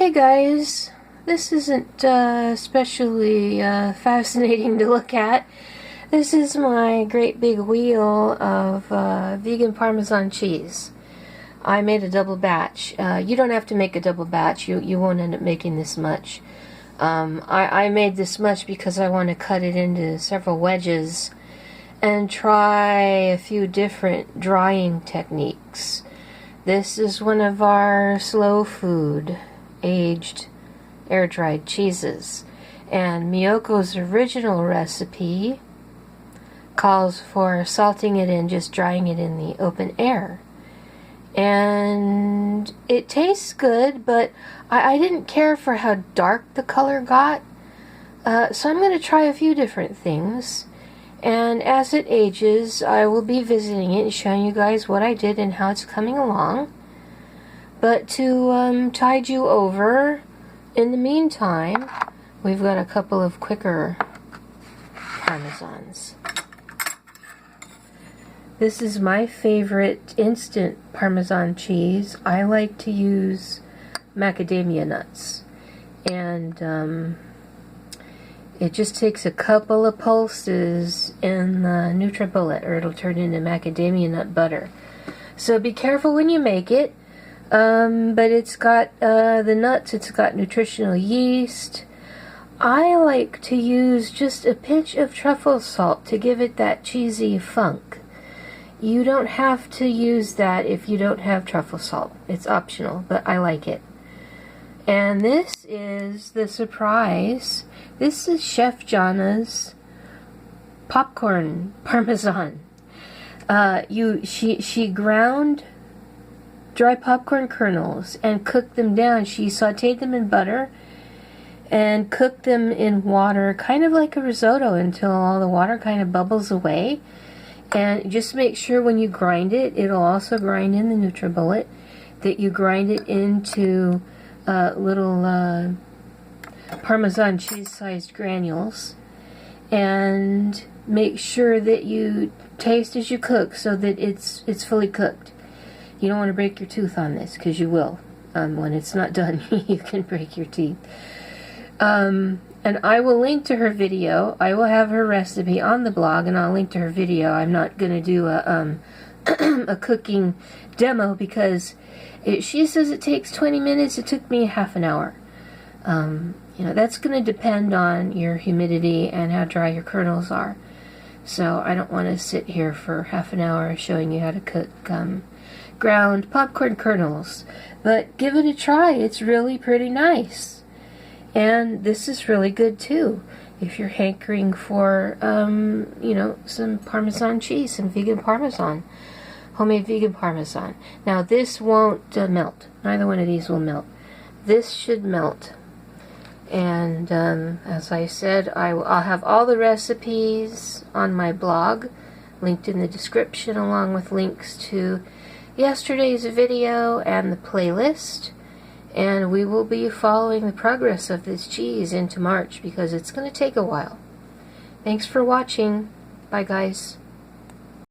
Hey guys, this isn't especially fascinating to look at. This is my great big wheel of vegan Parmesan cheese. I made a double batch. You don't have to make a double batch. You won't end up making this much. I made this much because I want to cut it into several wedges and try a few different drying techniques. This is one of our slow food aged air-dried cheeses, and Miyoko's original recipe calls for salting it and just drying it in the open air, and it tastes good, but I didn't care for how dark the color got, so I'm going to try a few different things, and as it ages I will be visiting it and showing you guys what I did and how it's coming along. But to tide you over, in the meantime, we've got a couple of quicker Parmesans. This is my favorite instant Parmesan cheese. I like to use macadamia nuts. And it just takes a couple of pulses in the NutriBullet, or it'll turn into macadamia nut butter. So be careful when you make it. But it's got the nuts, it's got nutritional yeast. I like to use just a pinch of truffle salt to give it that cheesy funk. You don't have to use that if you don't have truffle salt. It's optional, but I like it. And this is the surprise. This is Chef Jana's popcorn Parmesan. She ground dry popcorn kernels and cooked them down. She sauteed them in butter and cooked them in water, kind of like a risotto, until all the water kind of bubbles away. And just make sure when you grind it, it'll also grind in the NutriBullet, that you grind it into little Parmesan cheese-sized granules. And make sure that you taste as you cook so that it's fully cooked. You don't want to break your tooth on this, because you will. When it's not done, you can break your teeth. And I will link to her video. I will have her recipe on the blog, and I'll link to her video. I'm not going to do a, a cooking demo, because she says it takes 20 minutes. It took me half an hour. You know, that's going to depend on your humidity and how dry your kernels are. So I don't want to sit here for half an hour showing you how to cook ground popcorn kernels, but give it a try. It's really pretty nice, and this is really good too if you're hankering for you know, some Parmesan cheese, some vegan Parmesan, homemade vegan Parmesan. Now this won't melt. Neither one of these will melt. This should melt. And as I said, I'll have all the recipes on my blog linked in the description, along with links to yesterday's video and the playlist, and we will be following the progress of this cheese into March, because it's going to take a while. Thanks for watching. Bye guys.